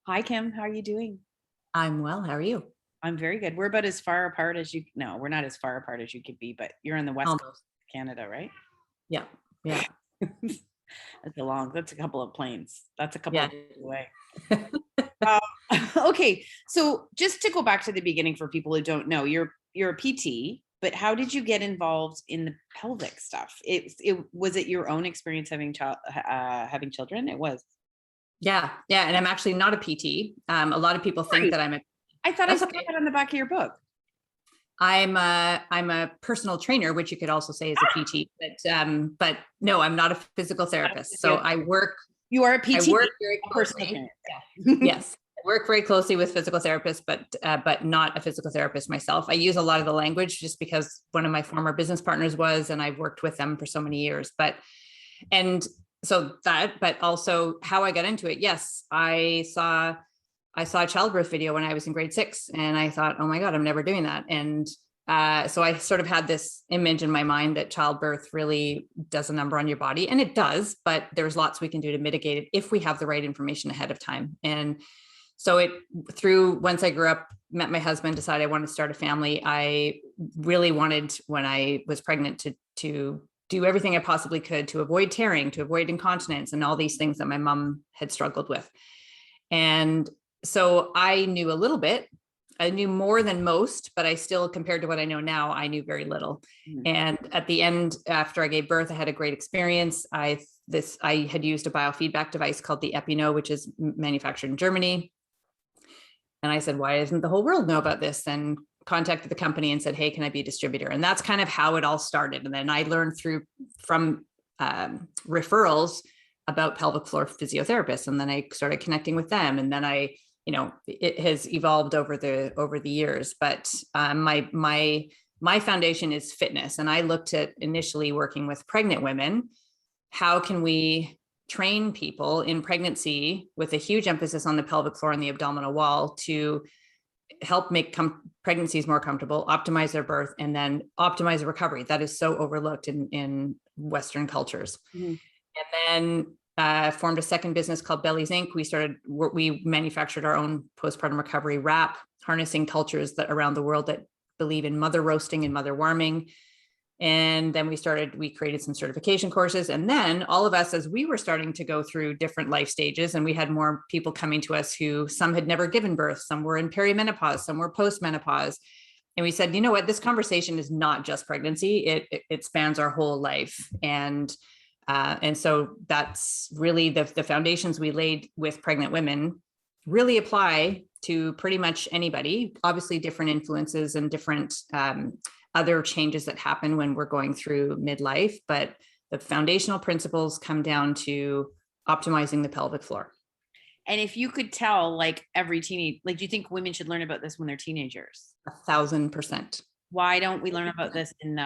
Hi, Kim. How are you doing? I'm well. How are you? I'm very good. We're about as far apart as you. No, we're not as far apart as you could be, but you're on the west coast Almost. of Canada, right? Yeah. Yeah. That's a couple of planes. That's a couple Yeah. of days away. Uh, okay, so just to go back to the beginning for people who don't know, you're a PT, but how did you get involved in the pelvic stuff? It was it your own experience having children? It was. Yeah. Yeah. And I'm actually not a PT. A lot of people think Sorry, that I thought I that's saw okay. that on the back of your book. I'm a personal trainer, which you could also say is a PT, but no, I'm not a physical therapist. So You are a I PT, work very a personal closely. trainer. Yeah. Yes. I work very closely with physical therapists, but not a physical therapist myself. I use a lot of the language just because one of my former business partners was, and I've worked with them for so many years, and but also how I got into it. Yes, I saw a childbirth video when I was in grade 6, and I thought, oh my God, I'm never doing that. And so I sort of had this image in my mind that childbirth really does a number on your body, and it does, but there's lots we can do to mitigate it if we have the right information ahead of time. And so once I grew up, met my husband, decided I wanted to start a family. I really wanted, when I was pregnant, to do everything I possibly could to avoid tearing, to avoid incontinence, and all these things that my mom had struggled with. And so I knew a little bit. I knew more than most, but I still, compared to what I know now, I knew very little. Mhm. And at the end, after I gave birth, I had a great experience. I had used a biofeedback device called the Epino, which is manufactured in Germany. And I said, why doesn't the whole world know about this? And contacted the company and said, hey, can I be a distributor? And that's kind of how it all started. And then I learned from referrals about pelvic floor physiotherapists. And then I started connecting with them. And then it has evolved over the years. But my foundation is fitness. And I looked at initially working with pregnant women. How can we train people in pregnancy with a huge emphasis on the pelvic floor and the abdominal wall to help make pregnancies more comfortable, optimize their birth, and then optimize the recovery that is so overlooked in Western cultures. Mhm. And then formed a second business called Bellies Inc. We manufactured our own postpartum recovery wrap, harnessing cultures that around the world that believe in mother roasting and mother warming. And then we created some certification courses. And then all of us, as we were starting to go through different life stages, and we had more people coming to us who some had never given birth, some were in perimenopause, some were postmenopause. And we said, you know what, this conversation is not just pregnancy. It spans our whole life. And so that's really the foundations we laid with pregnant women really apply to pretty much anybody. Obviously, different influences and different other changes that happen when we're going through midlife, but the foundational principles come down to optimizing the pelvic floor. And if you could tell, like every teenage, like, do you think women should learn about this when they're teenagers? 1,000%. Why don't we learn about this in,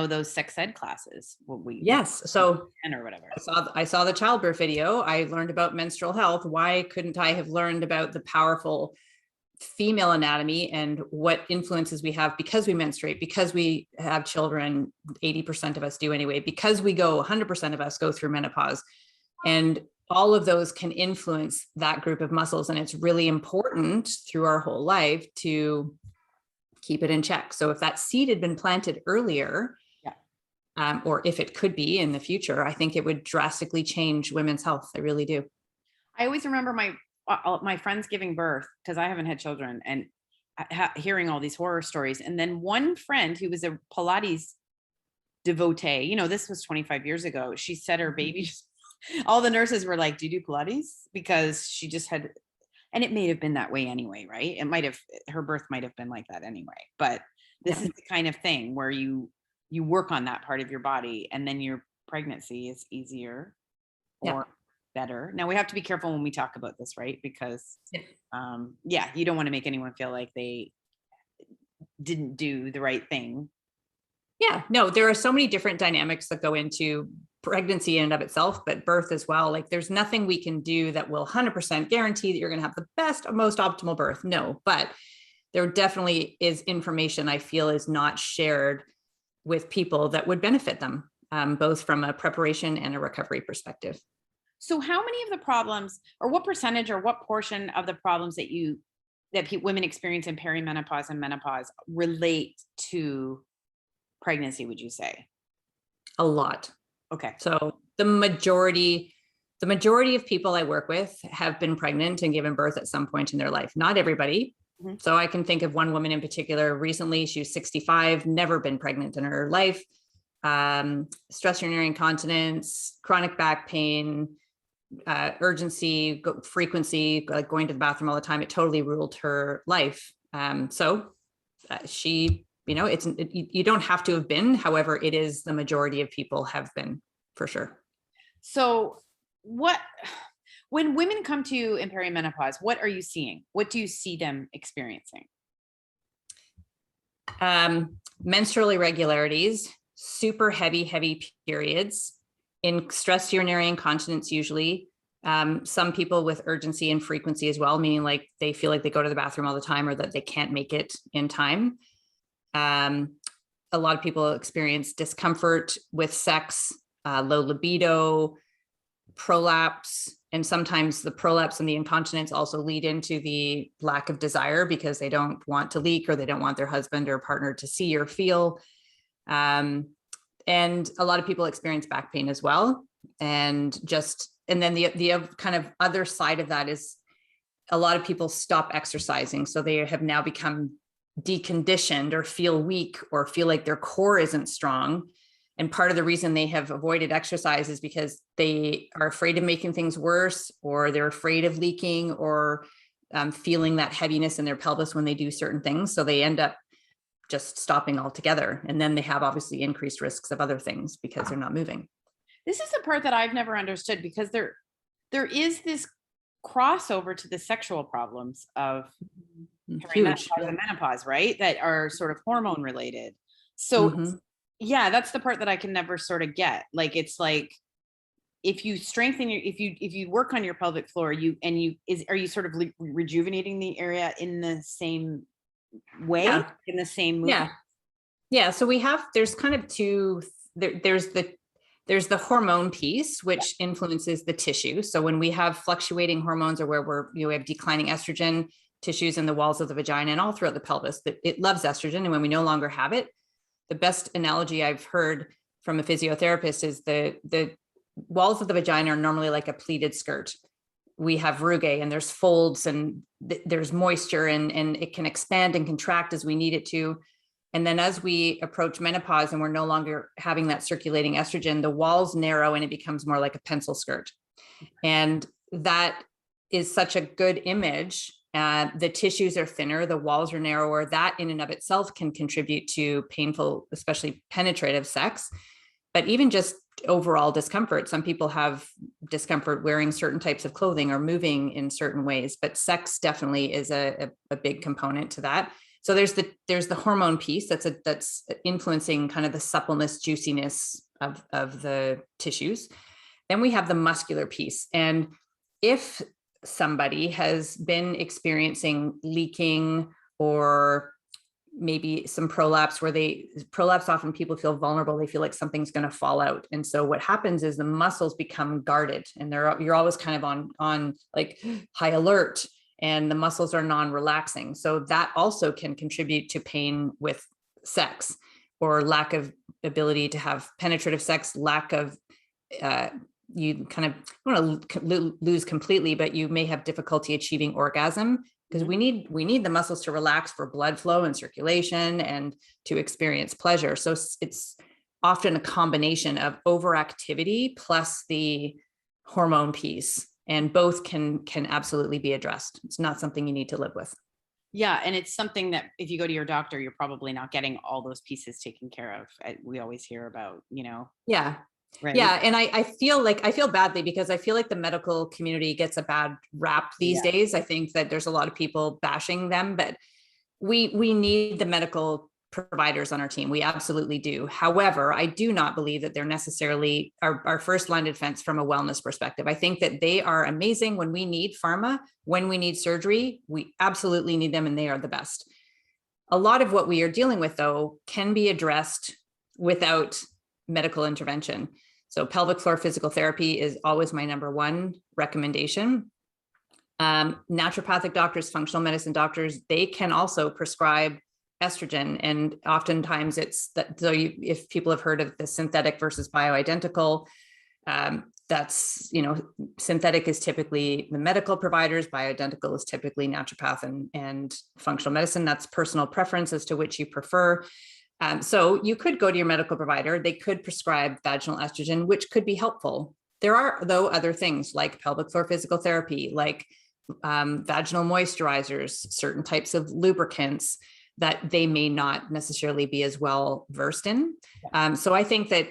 those sex ed classes? Yes. So Or whatever. I saw the childbirth video. I learned about menstrual health. Why couldn't I have learned about the powerful female anatomy and what influences we have because we menstruate, because we have children? 80% of us do anyway, because 100% of us go through menopause, and all of those can influence that group of muscles. And it's really important through our whole life to keep it in check. So if that seed had been planted earlier, or if it could be in the future, I think it would drastically change women's health. I really do. I always remember my friends giving birth, because I haven't had children, and hearing all these horror stories. And then one friend who was a Pilates devotee, this was 25 years ago, she said her baby, all the nurses were like, do you do Pilates? Because she just had, and it may have been that way anyway, right? Her birth might have been like that anyway. But this is the kind of thing where you work on that part of your body, and then your pregnancy is easier or better. Now we have to be careful when we talk about this, right? Because you don't want to make anyone feel like they didn't do the right thing. Yeah, no, there are so many different dynamics that go into pregnancy in and of itself, but birth as well. Like, there's nothing we can do that will 100% guarantee that you're going to have the best, most optimal birth. No, but there definitely is information I feel is not shared with people that would benefit them, both from a preparation and a recovery perspective. So how many of the problems, or what percentage or what portion of the problems women experience in perimenopause and menopause relate to pregnancy, would you say? A lot. Okay. So the majority of people I work with have been pregnant and given birth at some point in their life. Not everybody. Mhm. So I can think of one woman in particular recently. She was 65, never been pregnant in her life. Stress urinary incontinence, chronic back pain, urgency, frequency, like going to the bathroom all the time. It totally ruled her life. She, you don't have to have been. However, it is the majority of people have been, for sure. So when women come to you in perimenopause, what are you seeing? What do you see them experiencing? Menstrual irregularities, super heavy periods, in stress urinary incontinence usually. Some people with urgency and frequency as well, meaning like they feel like they go to the bathroom all the time or that they can't make it in time. A lot of people experience discomfort with sex, low libido, prolapse, and sometimes the prolapse and the incontinence also lead into the lack of desire because they don't want to leak or they don't want their husband or partner to see or feel. And a lot of people experience back pain as well. And then the kind of other side of that is a lot of people stop exercising. So they have now become deconditioned or feel weak or feel like their core isn't strong. And part of the reason they have avoided exercise is because they are afraid of making things worse, or they're afraid of leaking, or feeling that heaviness in their pelvis when they do certain things. So they end up just stopping altogether. And then they have obviously increased risks of other things because they're not moving. This is the part that I've never understood, because there is this crossover to the sexual problems of perimenopause and menopause, right? That are sort of hormone related. So yeah, that's the part that I can never sort of get. Like, it's like, if you strengthen if you work on your pelvic floor, are you sort of rejuvenating the area in the same way, in the same movement? Yeah. So there's kind of two, there's the hormone piece, which influences the tissue. So when we have fluctuating hormones, or where we have declining estrogen tissues in the walls of the vagina and all throughout the pelvis, that it loves estrogen. And when we no longer have it, the best analogy I've heard from a physiotherapist is the walls of the vagina are normally like a pleated skirt. We have rugae and there's folds and there's moisture and it can expand and contract as we need it to. And then as we approach menopause and we're no longer having that circulating estrogen, the walls narrow and it becomes more like a pencil skirt. And that is such a good image. The tissues are thinner, the walls are narrower. That in and of itself can contribute to painful, especially penetrative sex, but even just overall discomfort. Some people have discomfort wearing certain types of clothing or moving in certain ways, but sex definitely is a big component to that. So there's the hormone piece that's influencing kind of the suppleness, juiciness of the tissues. Then we have the muscular piece. And if somebody has been experiencing leaking or maybe some prolapse, prolapse, often people feel vulnerable. They feel like something's going to fall out. And so what happens is the muscles become guarded and you're always kind of on like high alert, and the muscles are non-relaxing. So that also can contribute to pain with sex, or lack of ability to have penetrative sex, lack of, you kind of want to lose completely, but you may have difficulty achieving orgasm, because we need the muscles to relax for blood flow and circulation and to experience pleasure. So it's often a combination of overactivity plus the hormone piece, and both can absolutely be addressed. It's not something you need to live with. Yeah. And it's something that if you go to your doctor, you're probably not getting all those pieces taken care of. We always hear about, Yeah. Right. Yeah. And I feel badly, because I feel like the medical community gets a bad rap these days. I think that there's a lot of people bashing them, but we need the medical providers on our team. We absolutely do. However, I do not believe that they're necessarily our first line of defense from a wellness perspective. I think that they are amazing when we need pharma, when we need surgery, we absolutely need them, and they are the best. A lot of what we are dealing with, though, can be addressed without medical intervention. So pelvic floor physical therapy is always my number one recommendation. Naturopathic doctors, functional medicine doctors, they can also prescribe estrogen. And oftentimes it's that, so if people have heard of the synthetic versus bioidentical, that's, synthetic is typically the medical providers, bioidentical is typically naturopath and functional medicine. That's personal preference as to which you prefer. So you could go to your medical provider, they could prescribe vaginal estrogen, which could be helpful. There are, though, other things like pelvic floor physical therapy, like vaginal moisturizers, certain types of lubricants that they may not necessarily be as well versed in. So I think that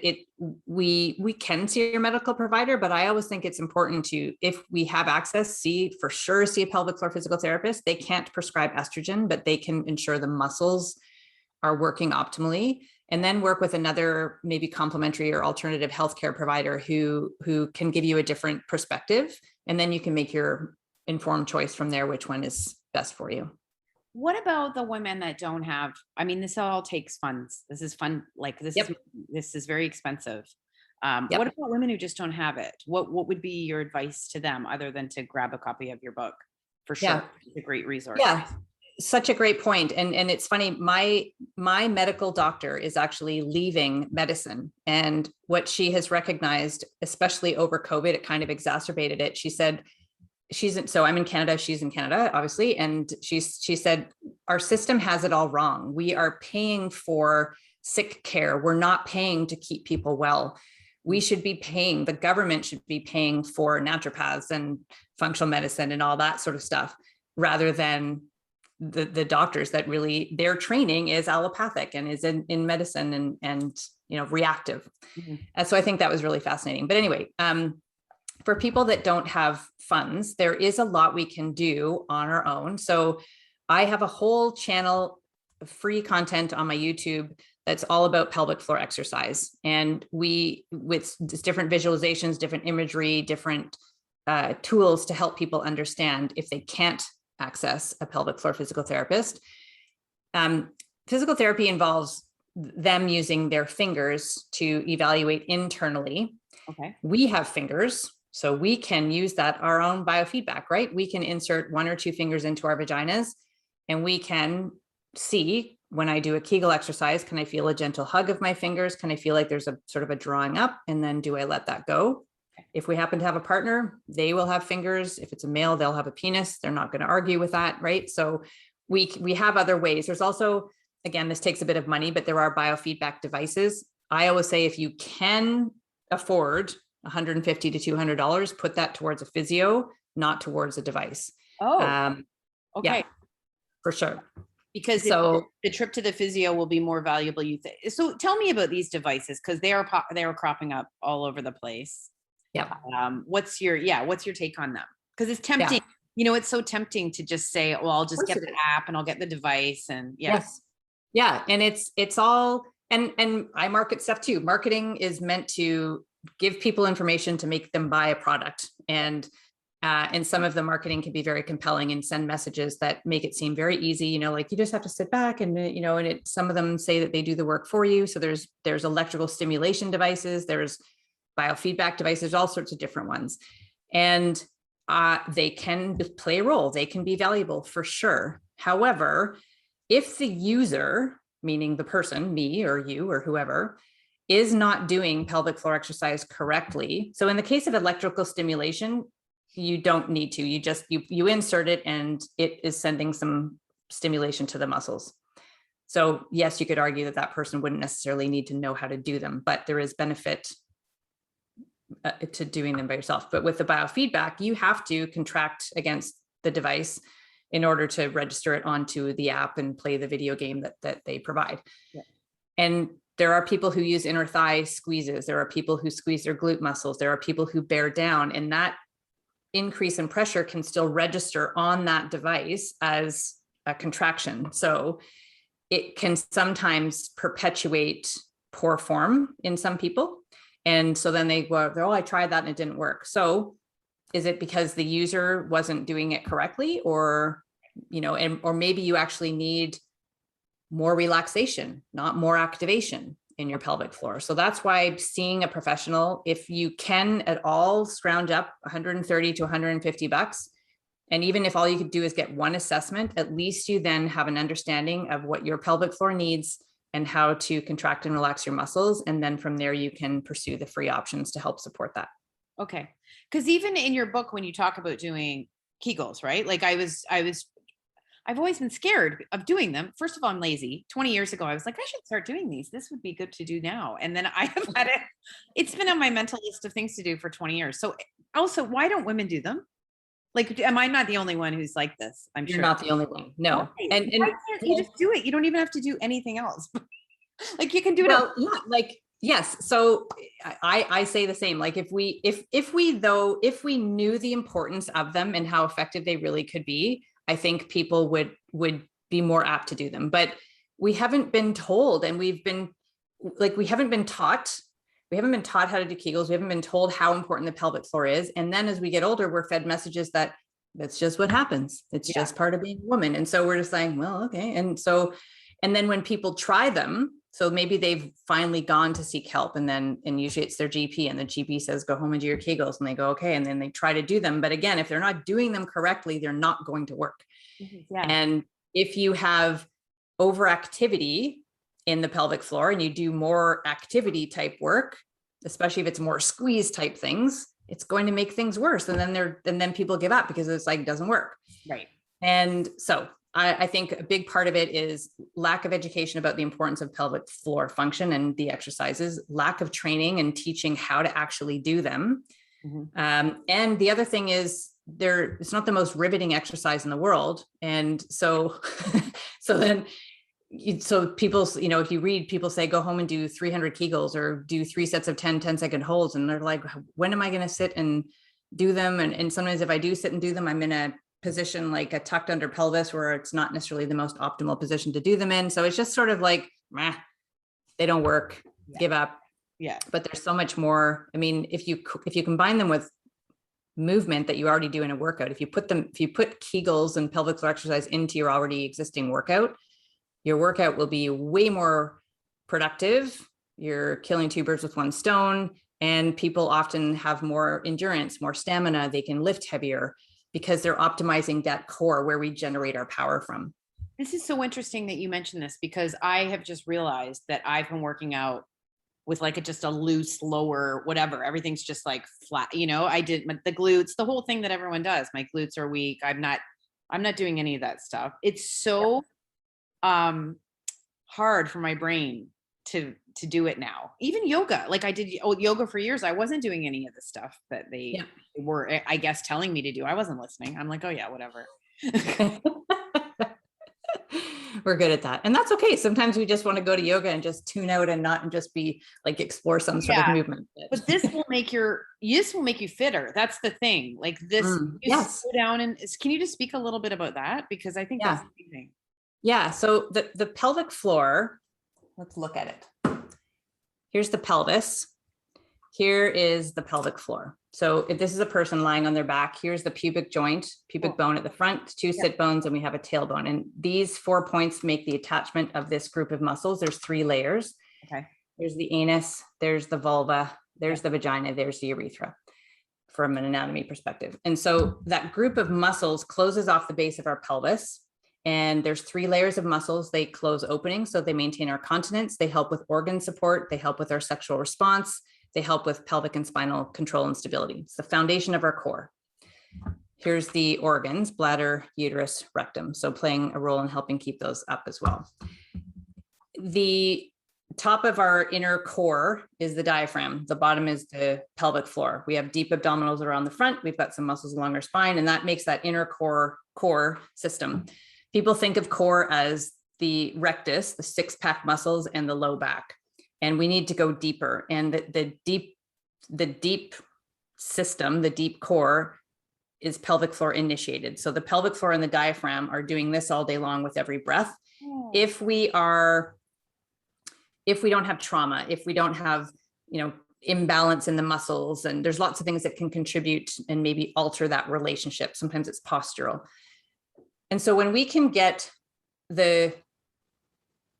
we can see your medical provider, but I always think it's important to, if we have access, see a pelvic floor physical therapist. They can't prescribe estrogen, but they can ensure the muscles are working optimally, and then work with another maybe complementary or alternative healthcare provider who can give you a different perspective. And then you can make your informed choice from there, which one is best for you. What about the women that don't have, I mean, this all takes funds. This is fun. Like this is very expensive. What about women who just don't have it? What would be your advice to them other than to grab a copy of your book? For sure. Yeah. It's a great resource. Yeah. Such a great point. And it's funny, my medical doctor is actually leaving medicine. And what she has recognized, especially over COVID, it kind of exacerbated it. She said, so I'm in Canada, she's in Canada, obviously. And she said, our system has it all wrong. We are paying for sick care. We're not paying to keep people well. We should be paying, the government should be paying for naturopaths and functional medicine and all that sort of stuff, rather than the doctors that really, their training is allopathic and is in medicine and reactive. Mm-hmm. And so I think that was really fascinating. But anyway, for people that don't have funds, there is a lot we can do on our own. So I have a whole channel of free content on my YouTube that's all about pelvic floor exercise. And with different visualizations, different imagery, different tools to help people understand if they can't access a pelvic floor physical therapist. Physical therapy involves them using their fingers to evaluate internally. Okay. We have fingers, so we can use that, our own biofeedback, right? We can insert 1 or 2 fingers into our vaginas, and we can see, when I do a Kegel exercise, can I feel a gentle hug of my fingers? Can I feel like there's a sort of a drawing up? And then do I let that go? If we happen to have a partner, they will have fingers. If it's a male, they'll have a penis. They're not going to argue with that, right? So we have other ways. There's also, again, this takes a bit of money, but there are biofeedback devices. I always say, if you can afford $150 to $200, put that towards a physio, not towards a device. Oh, okay. Yeah, for sure. Because the trip to the physio will be more valuable, you think. So tell me about these devices, because they are cropping up all over the place. Yeah. What's your take on them? Because it's tempting. Yeah. It's so tempting to just say, well, I'll just get the app and I'll get the device, and yes. Yeah. And it's all, and I market stuff too. Marketing is meant to give people information to make them buy a product. And some of the marketing can be very compelling and send messages that make it seem very easy, like you just have to sit back and, some of them say that they do the work for you. So there's electrical stimulation devices, there's biofeedback devices, all sorts of different ones. And they can play a role. They can be valuable for sure. However, if the user, meaning the person, me or you or whoever, is not doing pelvic floor exercise correctly. So in the case of electrical stimulation, you don't need to, you insert it and it is sending some stimulation to the muscles. So yes, you could argue that person wouldn't necessarily need to know how to do them, but there is benefit to doing them by yourself. But with the biofeedback, you have to contract against the device in order to register it onto the app and play the video game that they provide. Yeah. And there are people who use inner thigh squeezes. There are people who squeeze their glute muscles. There are people who bear down, and that increase in pressure can still register on that device as a contraction. So it can sometimes perpetuate poor form in some people. And so then they go, oh, I tried that and it didn't work. So is it because the user wasn't doing it correctly, or, or maybe you actually need more relaxation, not more activation. in your pelvic floor. So that's why seeing a professional, if you can at all scrounge up 130 to 150 bucks, and even if all you could do is get one assessment, at least you then have an understanding of what your pelvic floor needs and how to contract and relax your muscles. And then from there, you can pursue the free options to help support that. Okay. Because even in your book, when you talk about doing Kegels, right? Like I've always been scared of doing them. First of all, I'm lazy. 20 years ago, I was like, I should start doing these. This would be good to do now. And then I have had it's been on my mental list of things to do for 20 years. So also, why don't women do them? Like, am I not the only one who's like this? I'm You're sure. not the only one. No. Why? And Why can't you just do it? You don't even have to do anything else. Like you can do it. Well, yeah, like, yes. So I say the same, like if we knew the importance of them and how effective they really could be, I think people would be more apt to do them, but we haven't been told, and we haven't been taught how to do Kegels. We haven't been told how important the pelvic floor is. And then as we get older, we're fed messages that that's just what happens. It's just part of being a woman. And so we're just saying, well, okay. And then when people try them, so maybe they've finally gone to seek help, and usually it's their GP, and the GP says, go home and do your Kegels, and they go, okay. And then they try to do them. But again, if they're not doing them correctly, they're not going to work. Yeah. And if you have overactivity in the pelvic floor and you do more activity type work, especially if it's more squeeze type things, it's going to make things worse. And then people give up because it's like, it doesn't work. Right. And so I think a big part of it is lack of education about the importance of pelvic floor function and the exercises, lack of training and teaching how to actually do them. Mm-hmm. And the other thing is it's not the most riveting exercise in the world. And so, so people, if you read, people say, go home and do 300 Kegels or do 3 sets of 10-second holds. And they're like, when am I going to sit and do them? And sometimes if I do sit and do them, I'm in a position like a tucked under pelvis where it's not necessarily the most optimal position to do them in. So it's just sort of like, they don't work, give up. Yeah. But there's so much more. I mean, if you combine them with movement that you already do in a workout, if you put Kegels and pelvic floor exercise into your already existing workout, your workout will be way more productive. You're killing 2 birds with 1 stone. And people often have more endurance, more stamina. They can lift heavier because they're optimizing that core where we generate our power from. This is so interesting that you mentioned this, because I have just realized that I've been working out with like just a loose, lower, whatever. Everything's just like flat. I did the glutes, the whole thing that everyone does. My glutes are weak. I'm not doing any of that stuff. It's so hard for my brain to do it now. Even yoga, like I did yoga for years. I wasn't doing any of the stuff that they were, I guess, telling me to do. I wasn't listening. I'm like, oh yeah, whatever. We're good at that. And that's okay. Sometimes we just want to go to yoga and just tune out and just be like, explore some sort of movement. But this will make you fitter. That's the thing. Like this, yes. Go down and can you just speak a little bit about that? Because I think that's amazing. Yeah. So the pelvic floor, let's look at it. Here's the pelvis. Here is the pelvic floor. So if this is a person lying on their back, here's the pubic bone at the front, 2 sit bones, and we have a tailbone. And these 4 points make the attachment of this group of muscles. There's 3 layers. Okay. There's the anus, there's the vulva, there's the vagina, there's the urethra from an anatomy perspective. And so that group of muscles closes off the base of our pelvis. And there's 3 layers of muscles. They close openings, so they maintain our continence. They help with organ support. They help with our sexual response. They help with pelvic and spinal control and stability. It's the foundation of our core. Here's the organs: bladder, uterus, rectum. So playing a role in helping keep those up as well. The top of our inner core is the diaphragm. The bottom is the pelvic floor. We have deep abdominals around the front. We've got some muscles along our spine, and that makes that inner core system. People think of core as the rectus, the 6-pack muscles, and the low back. And we need to go deeper. And the deep system, the deep core, is pelvic floor initiated. So the pelvic floor and the diaphragm are doing this all day long with every breath. If we don't have trauma, if we don't have, imbalance in the muscles, and there's lots of things that can contribute and maybe alter that relationship. Sometimes it's postural. And so when we can get the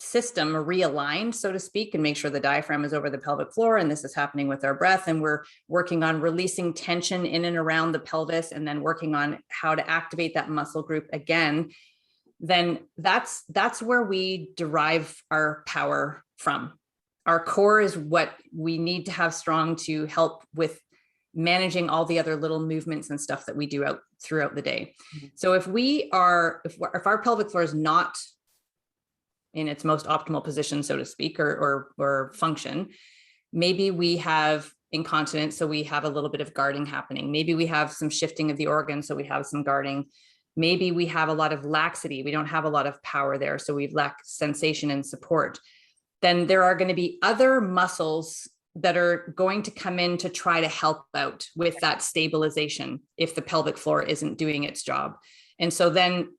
system realigned, so to speak, and make sure the diaphragm is over the pelvic floor. And this is happening with our breath. And we're working on releasing tension in and around the pelvis, and then working on how to activate that muscle group again. Then that's where we derive our power from. Our core is what we need to have strong to help with managing all the other little movements and stuff that we do out throughout the day. Mm-hmm. So if our pelvic floor is not in its most optimal position, so to speak, or function, maybe we have incontinence, so we have a little bit of guarding happening. Maybe we have some shifting of the organs, so we have some guarding. Maybe we have a lot of laxity. We don't have a lot of power there, so we lack sensation and support. Then there are going to be other muscles that are going to come in to try to help out with that stabilization if the pelvic floor isn't doing its job. And so then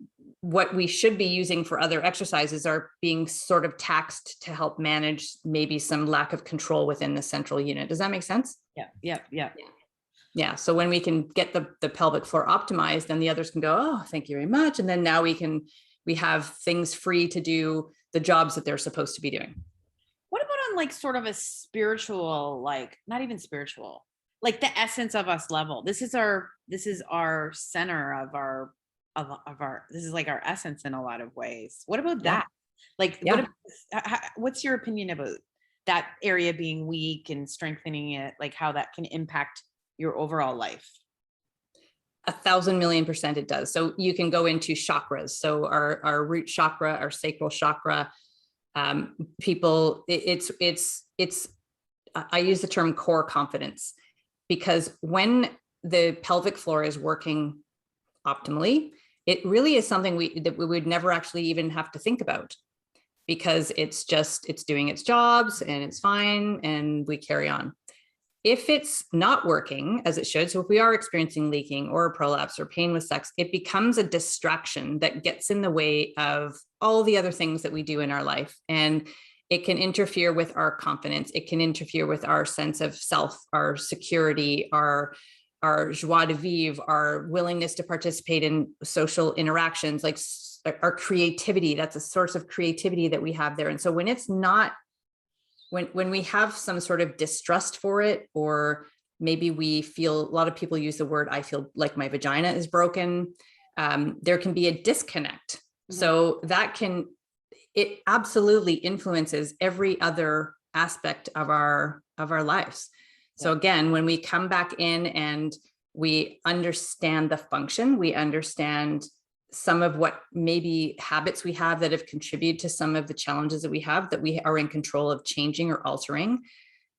what we should be using for other exercises are being sort of taxed to help manage maybe some lack of control within the central unit. Does that make sense? Yeah. So when we can get the pelvic floor optimized, then the others can go, oh, thank you very much. And then now we have things free to do the jobs that they're supposed to be doing. What about on like sort of a spiritual, like not even spiritual, like the essence of us level? This is our center of our, this is like our essence in a lot of ways. What about that? Like, what's your opinion about that area being weak and strengthening it? Like how that can impact your overall life? 1,000,000,000% it does. So you can go into chakras. So our root chakra, our sacral chakra, I use the term core confidence, because when the pelvic floor is working optimally, it really is something that we would never actually even have to think about, because it's doing its jobs and it's fine and we carry on. If it's not working as it should, so if we are experiencing leaking or a prolapse or pain with sex, it becomes a distraction that gets in the way of all the other things that we do in our life. And it can interfere with our confidence. It can interfere with our sense of self, our security, our joie de vivre, our willingness to participate in social interactions, like our creativity. That's a source of creativity that we have there. And so when it's not, when we have some sort of distrust for it, or maybe we feel, a lot of people use the word, I feel like my vagina is broken. There can be a disconnect. Mm-hmm. So it absolutely influences every other aspect of our lives. So again, when we come back in and we understand the function, we understand some of what maybe habits we have that have contributed to some of the challenges that we are in control of changing or altering.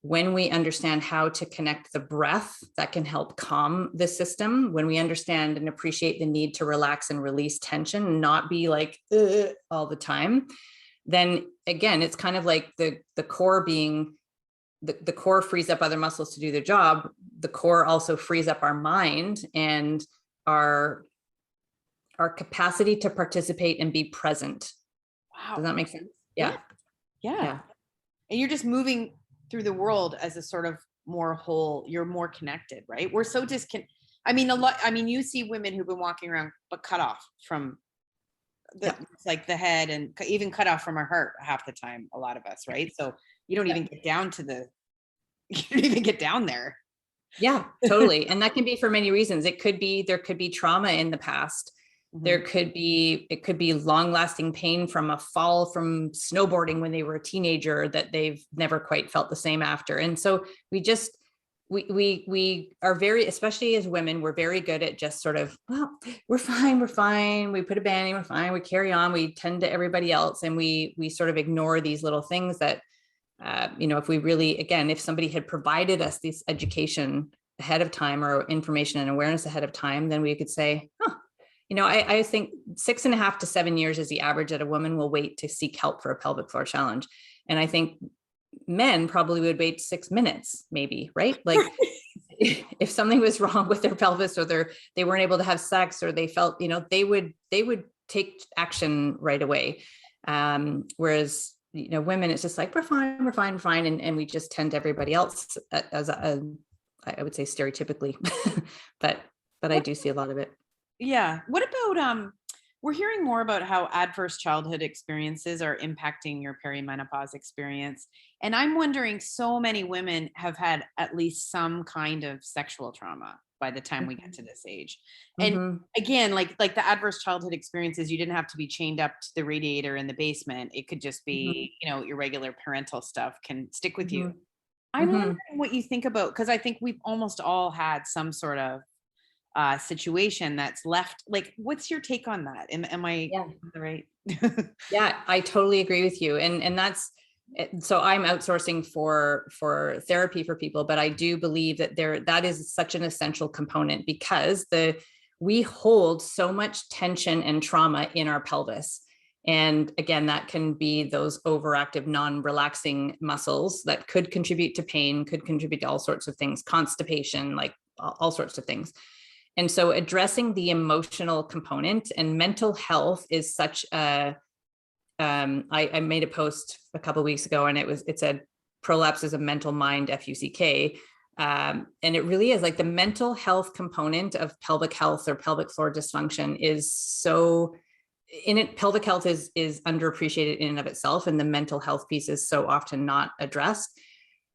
When we understand how to connect the breath, that can help calm the system. When we understand and appreciate the need to relax and release tension, not be like all the time, then again, it's kind of like the core being, the core frees up other muscles to do their job. The core also frees up our mind and our capacity to participate and be present. Wow. Does that make sense? Yeah. And you're just moving through the world as a sort of more whole, you're more connected, right? We're so you see women who've been walking around, but cut off from like the head, and even cut off from our heart half the time, a lot of us, right? So you don't even get down to you don't even get down there. Yeah, totally. And that can be for many reasons. There could be trauma in the past. Mm-hmm. It could be long-lasting pain from a fall from snowboarding when they were a teenager that they've never quite felt the same after. And so we are very, especially as women, we're very good at just sort of, well, we're fine. We put a band-aid, we're fine. We carry on. We tend to everybody else. And we sort of ignore these little things that, if we really, again, if somebody had provided us this education ahead of time, or information and awareness ahead of time, then we could say, I think 6.5 to 7 years is the average that a woman will wait to seek help for a pelvic floor challenge. And I think men probably would wait 6 minutes, maybe, right? Like if something was wrong with their pelvis, or they weren't able to have sex, or they felt, they would take action right away. Whereas, women, it's just like, we're fine. And we just tend to everybody else as I would say stereotypically, but I do see a lot of it. Yeah. What we're hearing more about how adverse childhood experiences are impacting your perimenopause experience. And I'm wondering, so many women have had at least some kind of sexual trauma by the time we get to this age. And Mm-hmm. again, like the adverse childhood experiences, you didn't have to be chained up to the radiator in the basement. It could just Mm-hmm. be, your regular parental stuff can stick with you. I'm Mm-hmm. wondering what you think about, because I think we've almost all had some sort of situation that's left. Like, what's your take on that? Am I Yeah. right? Yeah, I totally agree with you. And that's, so I'm outsourcing for therapy for people, but I do believe that that is such an essential component, because we hold so much tension and trauma in our pelvis. And again, that can be those overactive, non-relaxing muscles that could contribute to pain, could contribute to all sorts of things, constipation, like all sorts of things. And so addressing the emotional component and mental health is such a, I made a post a couple of weeks ago, and it said prolapse is a mental mind, FUCK. And it really is, like, the mental health component of pelvic health or pelvic floor dysfunction is so in it. Pelvic health is underappreciated in and of itself. And the mental health piece is so often not addressed.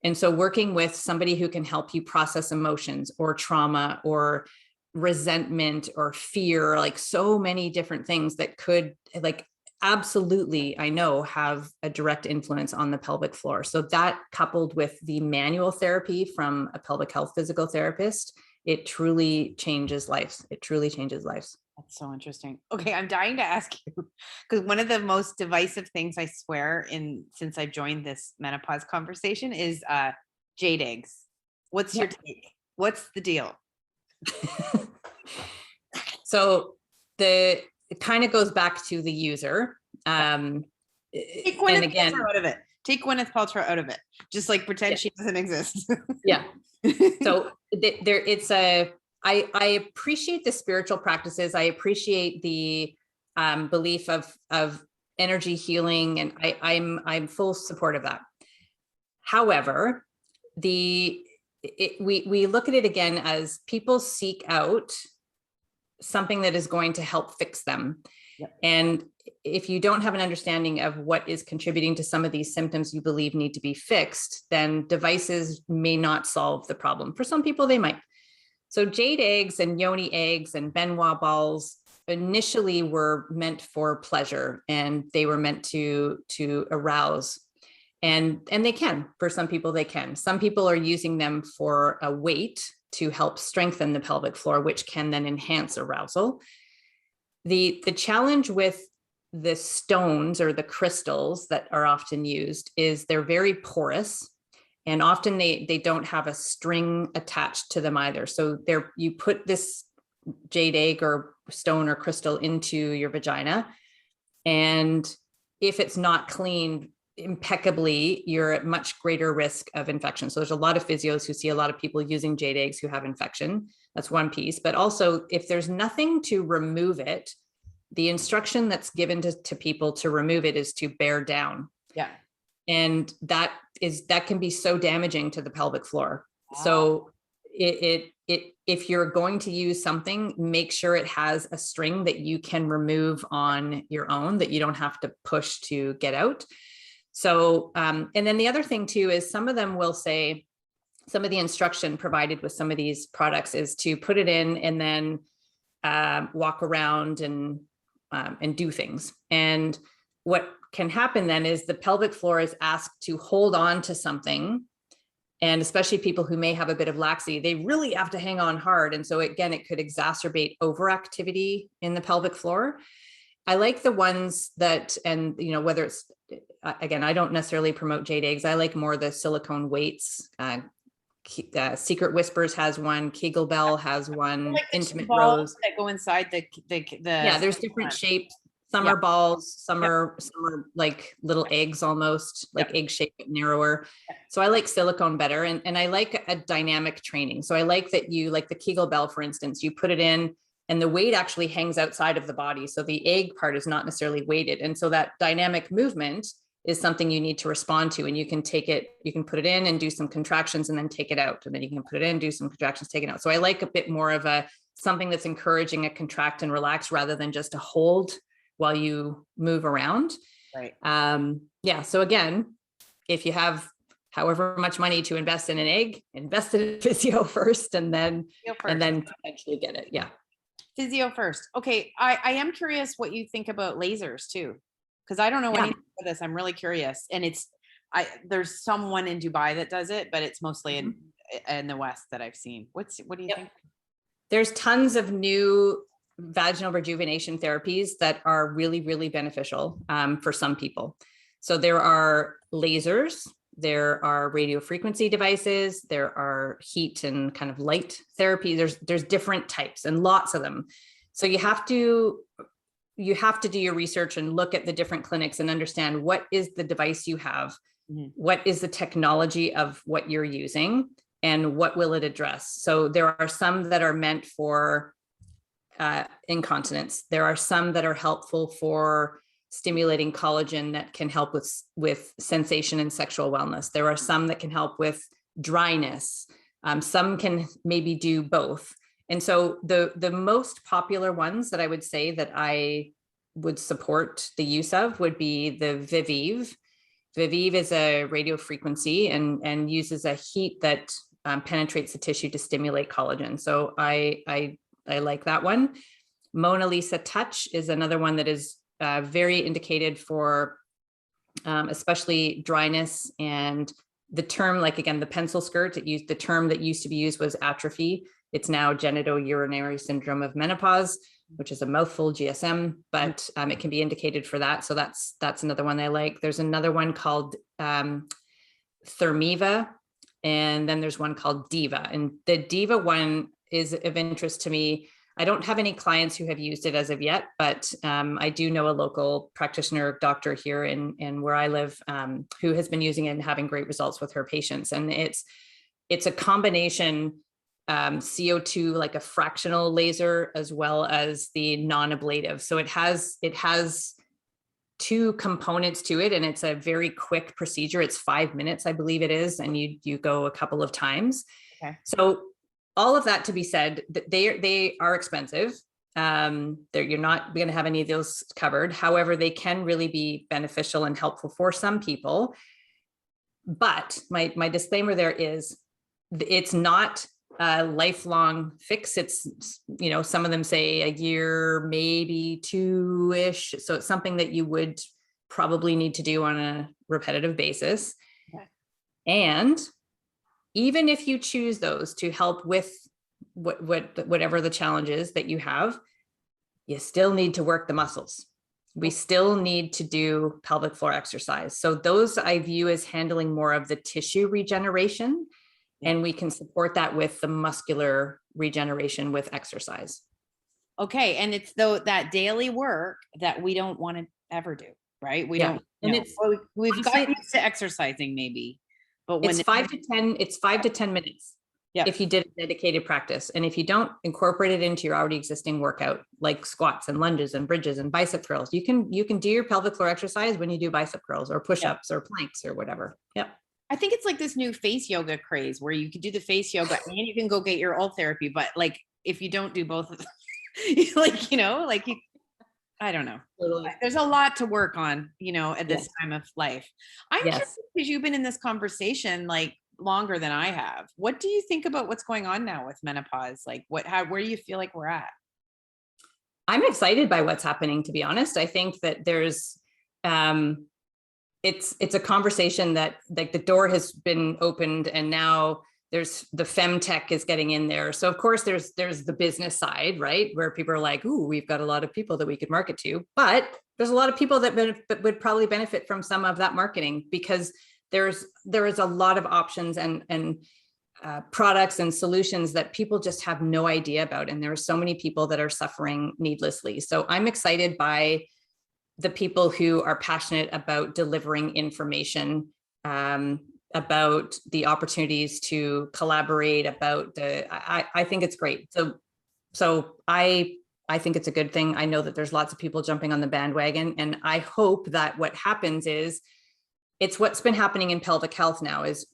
And so working with somebody who can help you process emotions or trauma or resentment or fear, like so many different things that could, like, absolutely, I know, have a direct influence on the pelvic floor. So that, coupled with the manual therapy from a pelvic health physical therapist, it truly changes lives. It truly changes lives. That's so interesting. Okay, I'm dying to ask you, because one of the most divisive things, I swear, since I joined this menopause conversation is jade eggs. What's your take? What's the deal? So it kind of goes back to the user. Take Gwyneth Paltrow out of it. Take Gwyneth Paltrow out of it. Just like pretend she doesn't exist. Yeah. So I appreciate the spiritual practices. I appreciate the belief of energy healing, and I'm full support of that. However, we look at it again as people seek out something that is going to help fix them. Yep. And if you don't have an understanding of what is contributing to some of these symptoms you believe need to be fixed, then devices may not solve the problem. For some people, they might. So jade eggs and yoni eggs and Benoit balls initially were meant for pleasure, and they were meant to arouse. And they can, for some people, they can. Some people are using them for a weight to help strengthen the pelvic floor, which can then enhance arousal. The challenge with the stones or the crystals that are often used is they're very porous, and often they don't have a string attached to them either. So you put this jade egg or stone or crystal into your vagina, and if it's not cleaned impeccably, you're at much greater risk of infection. So there's a lot of physios who see a lot of people using jade eggs who have infection. That's one piece. But also, if there's nothing to remove it, the instruction that's given to people to remove it is to bear down. Yeah. And that can be so damaging to the pelvic floor. Wow. So if you're going to use something, make sure it has a string that you can remove on your own, that you don't have to push to get out. So, and then the other thing too, is some of them will say, some of the instruction provided with some of these products is to put it in and then walk around and do things. And what can happen then is the pelvic floor is asked to hold on to something. And especially people who may have a bit of laxity, they really have to hang on hard. And so again, it could exacerbate overactivity in the pelvic floor. I like the ones that, and whether it's, again, I don't necessarily promote jade eggs. I like more the silicone weights. Secret Whispers has one. Kegel Bell has one. Like Intimate balls Rose that go inside the yeah. There's different shapes. Some are balls. Some are like little eggs, almost like egg shaped, but narrower. So I like silicone better, and I like a dynamic training. So I like that you, like the Kegel Bell, for instance, you put it in, and the weight actually hangs outside of the body. So the egg part is not necessarily weighted. And so that dynamic movement is something you need to respond to. And you can put it in and do some contractions and then take it out. And then you can put it in, do some contractions, take it out. So I like a bit more of a something that's encouraging a contract and relax rather than just a hold while you move around. Right. Yeah. So again, if you have however much money to invest in an egg, invest in a physio first, and then potentially get it. Yeah. Physio first. Okay. I am curious what you think about lasers too, because I don't know anything about this. I'm really curious. And there's someone in Dubai that does it, but it's mostly in the West that I've seen. What do you think? There's tons of new vaginal rejuvenation therapies that are really, really beneficial for some people. So there are lasers, there are radio frequency devices, there are heat and kind of light therapy. There's different types and lots of them. So you have to do your research and look at the different clinics and understand what is the device you have, what is the technology of what you're using, and what will it address. So there are some that are meant for incontinence. There are some that are helpful for stimulating collagen that can help with sensation and sexual wellness. There are some that can help with dryness. Some can maybe do both. And so the most popular ones that I would say that I would support the use of would be the Vivive. Vivive is a radio frequency and uses a heat that penetrates the tissue to stimulate collagen. So I like that one. Mona Lisa Touch is another one that is very indicated for especially dryness, and the term, like again, the pencil skirt, the term that used to be used was atrophy. It's now genitourinary syndrome of menopause, which is a mouthful, GSM, but it can be indicated for that. So that's another one I like. There's another one called Thermiva, and then there's one called Diva. And the Diva one is of interest to me. I don't have any clients who have used it as of yet, but I do know a local practitioner doctor here in where I live who has been using it and having great results with her patients. And it's a combination CO2, like a fractional laser, as well as the non-ablative. So it has two components to it, and it's a very quick procedure. It's 5 minutes, I believe it is, and you go a couple of times. Okay. So all of that to be said, they are expensive. You're not going to have any of those covered. However, they can really be beneficial and helpful for some people. But my disclaimer there is, it's not a lifelong fix. It's, some of them say a year, maybe 2-ish. So it's something that you would probably need to do on a repetitive basis. Okay. And even if you choose those to help with whatever the challenge is that you have, you still need to work the muscles. We still need to do pelvic floor exercise. So those I view as handling more of the tissue regeneration, and we can support that with the muscular regeneration with exercise. Okay. And it's that daily work that we don't want to ever do, right? We don't, and we've got used to exercising maybe. But when it's 5 to 10 minutes. Yeah. If you did a dedicated practice, and if you don't incorporate it into your already existing workout, like squats and lunges and bridges and bicep curls, you can do your pelvic floor exercise when you do bicep curls or push-ups or planks or whatever. Yep. I think it's like this new face yoga craze where you can do the face yoga and you can go get your old therapy. But like, if you don't do both of them, I don't know. Totally. There's a lot to work on, at this time of life. I'm curious, because you've been in this conversation like longer than I have. What do you think about what's going on now with menopause? Like where do you feel like we're at? I'm excited by what's happening, to be honest. I think that there's, it's a conversation that like the door has been opened, and now there's the femtech is getting in there. So of course there's the business side, right? Where people are like, ooh, we've got a lot of people that we could market to, but there's a lot of people that would probably benefit from some of that marketing, because there is a lot of options and products and solutions that people just have no idea about. And there are so many people that are suffering needlessly. So I'm excited by the people who are passionate about delivering information, about the opportunities to collaborate, I think it's great. So I think it's a good thing. I know that there's lots of people jumping on the bandwagon, and I hope that what happens is, it's what's been happening in pelvic health now is,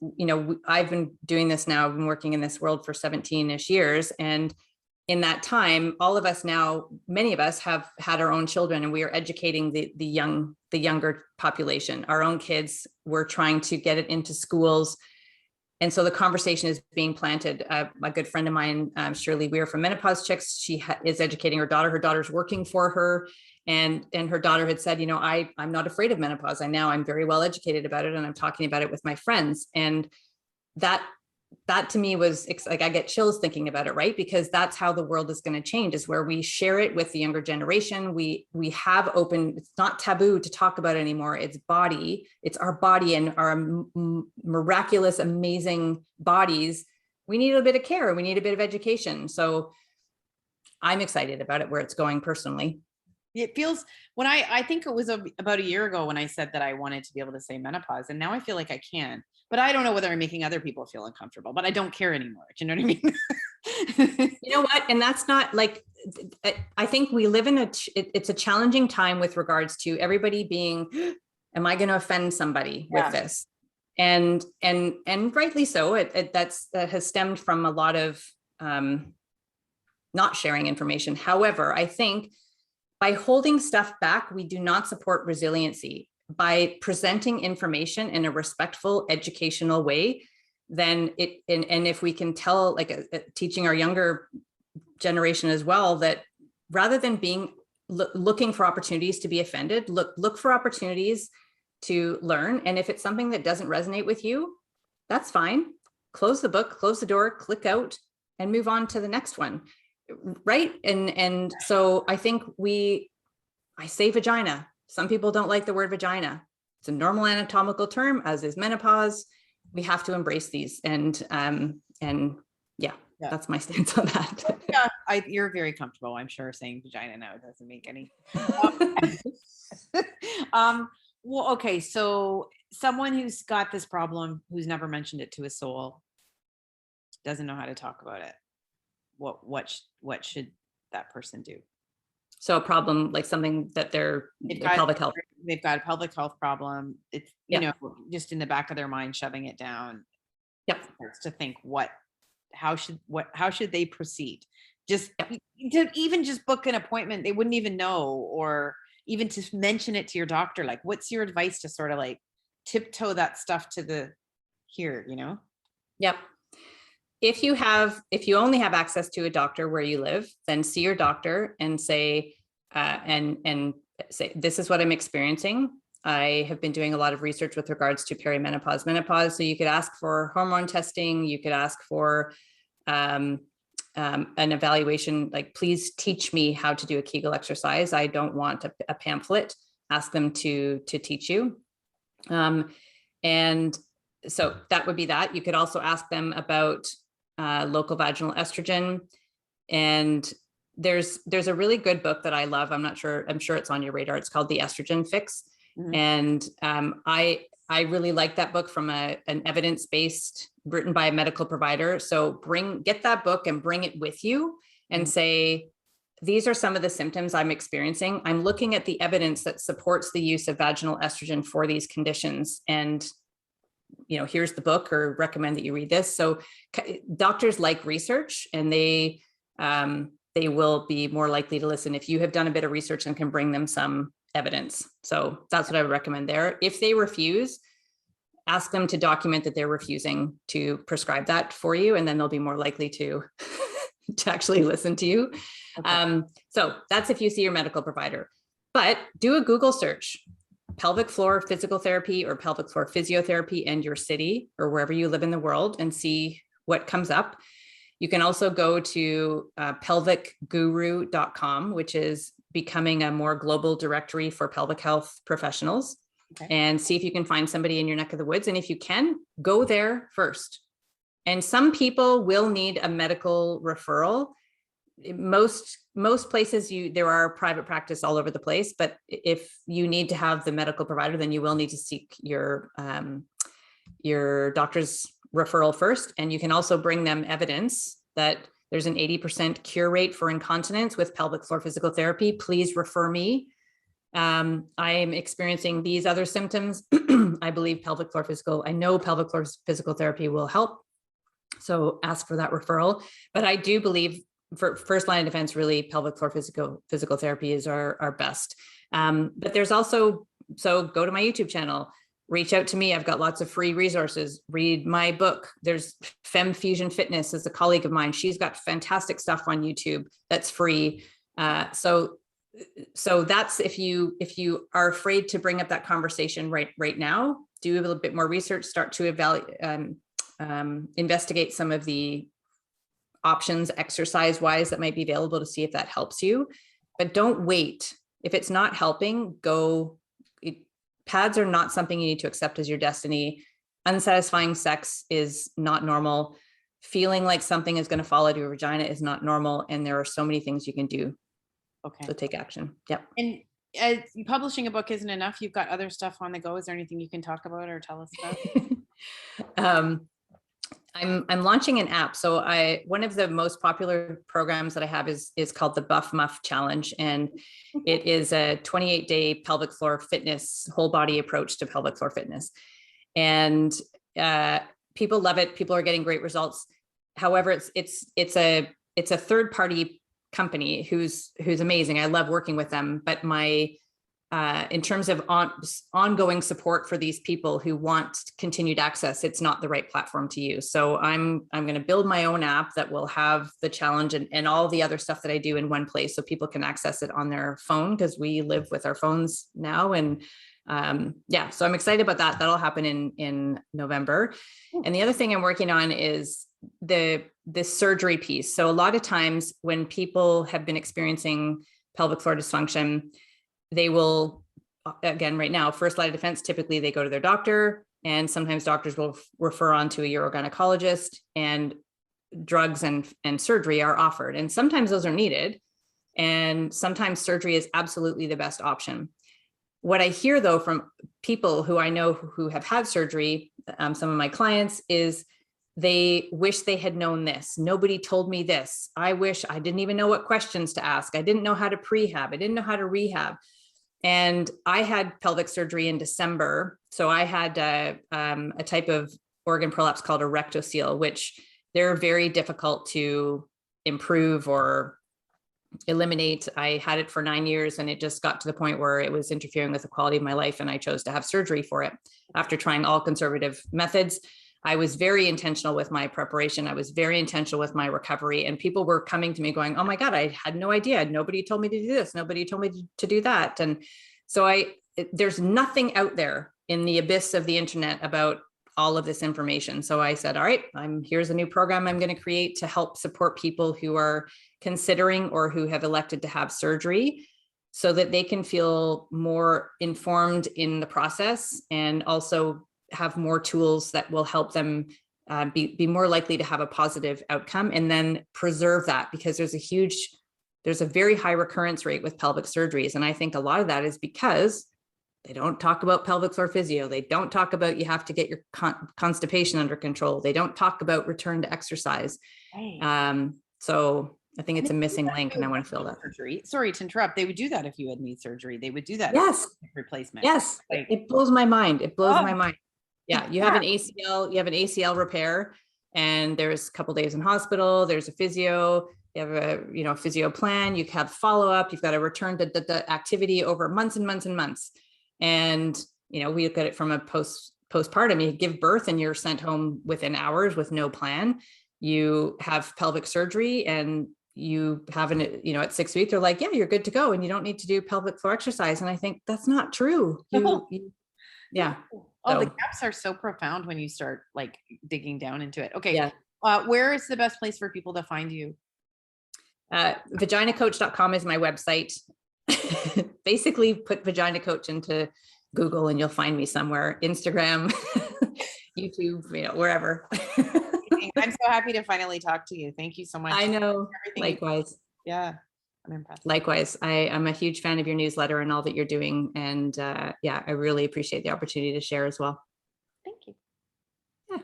I've been doing this now, I've been working in this world for 17-ish years. And in that time, all of us now, many of us have had our own children, and we are educating the younger population, our own kids. We're trying to get it into schools. And so the conversation is being planted. A good friend of mine, Shirley Weir from Menopause Chicks, she is educating her daughter. Her daughter's working for her. And her daughter had said, I'm not afraid of menopause. I'm very well educated about it, and I'm talking about it with my friends. And that to me was like, I get chills thinking about it, right? Because that's how the world is going to change, is where we share it with the younger generation. We have open, it's not taboo to talk about it anymore. It's our body and our miraculous, amazing bodies. We need a bit of care. We need a bit of education. So I'm excited about it, where it's going personally. It feels, when I think it was about a year ago when I said that I wanted to be able to say menopause, and now I feel like I can, but I don't know whether I'm making other people feel uncomfortable, but I don't care anymore. Do you know what I mean? You know what? And that's not like, I think we live in it's a challenging time with regards to everybody being, am I going to offend somebody with this? And rightly so. That has stemmed from a lot of not sharing information. However, I think by holding stuff back, we do not support resiliency. By presenting information in a respectful, educational way, then and if we can tell, like teaching our younger generation as well, that rather than being looking for opportunities to be offended, look for opportunities to learn. And if it's something that doesn't resonate with you, that's fine. Close the book, close the door, click out, and move on to the next one. Right. And so I think I say vagina. Some people don't like the word vagina. It's a normal anatomical term, as is menopause. We have to embrace these. And yeah, that's my stance on that. Yeah, you're very comfortable, I'm sure, saying vagina now. It doesn't make any. Well, okay. So someone who's got this problem, who's never mentioned it to a soul, doesn't know how to talk about it. What should that person do? So a problem, like something that they've got pelvic health. They've got a pelvic health problem. It's, just in the back of their mind, shoving it down. Yep. To think how should they proceed? Just to even just book an appointment, they wouldn't even know, or even to mention it to your doctor. Like, what's your advice to sort of like tiptoe that stuff to here? Yep. If you only have access to a doctor where you live, then see your doctor and say, say, this is what I'm experiencing. I have been doing a lot of research with regards to perimenopause, menopause. So you could ask for hormone testing. You could ask for an evaluation, like, please teach me how to do a Kegel exercise. I don't want a pamphlet. Ask them to teach you. And so that would be that. You could also ask them about local vaginal estrogen. And there's a really good book that I love. I'm sure it's on your radar. It's called The Estrogen Fix. Mm-hmm. And I really like that book from an evidence-based, written by a medical provider. So get that book and bring it with you and say, these are some of the symptoms I'm experiencing. I'm looking at the evidence that supports the use of vaginal estrogen for these conditions. And here's the book, or recommend that you read this. So doctors like research, and they will be more likely to listen if you have done a bit of research and can bring them some evidence. So that's what I would recommend there. If they refuse, ask them to document that they're refusing to prescribe that for you, and then they'll be more likely to actually listen to you. Okay. So that's if you see your medical provider. But do a Google search. Pelvic floor physical therapy or pelvic floor physiotherapy in your city or wherever you live in the world, and see what comes up. You can also go to pelvicguru.com, which is becoming a more global directory for pelvic health professionals, and see if you can find somebody in your neck of the woods. And if you can, go there first. And some people will need a medical referral. Most places there are private practice all over the place, but if you need to have the medical provider, then you will need to seek your doctor's referral first. And you can also bring them evidence that there's an 80% cure rate for incontinence with pelvic floor physical therapy. Please refer me. I am experiencing these other symptoms. I know pelvic floor physical therapy will help. So ask for that referral. But I do believe for first line of defense, really pelvic floor physical therapy is our best. But there's also, so go to my YouTube channel, reach out to me. I've got lots of free resources. Read my book. There's Fem Fusion Fitness is a colleague of mine. She's got fantastic stuff on YouTube that's free. So that's, if you are afraid to bring up that conversation right now, do a little bit more research, start to evaluate, investigate some of the options exercise wise that might be available to see if that helps you, but don't wait. If it's not helping, pads are not something you need to accept as your destiny. Unsatisfying sex is not normal. Feeling like something is going to fall out of your vagina is not normal. And there are so many things you can do. Okay. So take action. Yep. And publishing a book isn't enough. You've got other stuff on the go. Is there anything you can talk about or tell us about? I'm launching an app. So one of the most popular programs that I have is called the Buff Muff Challenge. And it is a 28-day pelvic floor fitness, whole body approach to pelvic floor fitness. And people love it. People are getting great results. However, it's a third party company who's amazing. I love working with them, but in terms of ongoing support for these people who want continued access, it's not the right platform to use. So I'm going to build my own app that will have the challenge and all the other stuff that I do in one place, so people can access it on their phone, because we live with our phones now. And yeah, so I'm excited about that. That'll happen in November. And the other thing I'm working on is the surgery piece. So a lot of times when people have been experiencing pelvic floor dysfunction, they will, again, right now, first line of defense, typically they go to their doctor, and sometimes doctors will refer on to a urogynecologist, and drugs and surgery are offered. And sometimes those are needed. And sometimes surgery is absolutely the best option. What I hear though, from people who I know who have had surgery, some of my clients, is they wish they had known this. Nobody told me this. I wish I didn't even know what questions to ask. I didn't know how to prehab. I didn't know how to rehab. And I had pelvic surgery in December. So I had a type of organ prolapse called a rectocele, which they're very difficult to improve or eliminate. I had it for 9 years, and it just got to the point where it was interfering with the quality of my life. And I chose to have surgery for it after trying all conservative methods. I was very intentional with my preparation. I was very intentional with my recovery, and people were coming to me going, "Oh my God, I had no idea. Nobody told me to do this. Nobody told me to do that." And so there's nothing out there in the abyss of the internet about all of this information. So I said, all right, here's a new program I'm going to create to help support people who are considering or who have elected to have surgery, so that they can feel more informed in the process, and also have more tools that will help them be more likely to have a positive outcome, and then preserve that, because there's a very high recurrence rate with pelvic surgeries. And I think a lot of that is because they don't talk about pelvic floor physio. They don't talk about you have to get your constipation under control. They don't talk about return to exercise. Right. So I think it's a missing link, and I want to fill that. Surgery. Sorry to interrupt. They would do that if you had knee surgery. They would do that. Yes. Replacement. Yes. Like, it blows my mind. It blows my mind. Yeah. You have an ACL repair, and there's a couple days in hospital. There's a physio. You have a physio plan. You have follow-up. You've got to return to the activity over months and months and months. And, we look at it from a postpartum. You give birth and you're sent home within hours with no plan. You have pelvic surgery, and you have at 6 weeks, they're like, yeah, you're good to go, and you don't need to do pelvic floor exercise. And I think that's not true. Yeah. Oh, the gaps are so profound when you start like digging down into it. Okay. Yeah. Where is the best place for people to find you? Vaginacoach.com is my website. Basically put Vagina Coach into Google and you'll find me somewhere. Instagram, YouTube, wherever. I'm so happy to finally talk to you. Thank you so much. I know. Likewise. Yeah. I'm impressed. Likewise. I'm a huge fan of your newsletter and all that you're doing. And yeah, I really appreciate the opportunity to share as well. Thank you. Yeah.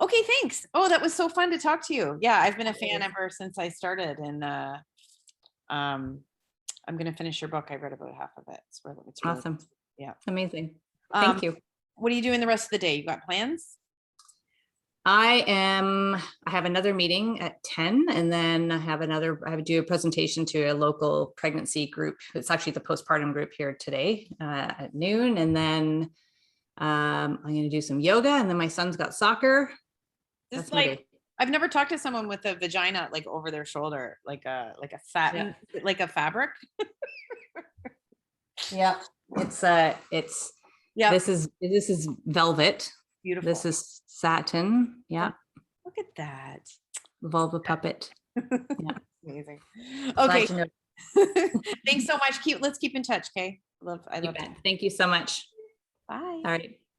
Okay, thanks. Oh, that was so fun to talk to you. Yeah, I've been a fan ever since I started, and I'm going to finish your book. I read about half of it. It's really awesome. Yeah. Amazing. Thank you. What are you doing the rest of the day? You got plans? I have another meeting at 10, and then I have to do a presentation to a local pregnancy group. It's actually the postpartum group here today at noon. And then I'm going to do some yoga, and then my son's got soccer. It's like, I've never talked to someone with a vagina like over their shoulder, like a satin, like a fabric. Yeah. It's yeah. This is velvet. Beautiful. This is satin. Yeah. Look at that. Vulva puppet. Yeah. Amazing. Okay. Thanks so much. Let's keep in touch. Okay. I love it. Thank you so much. Bye. All right.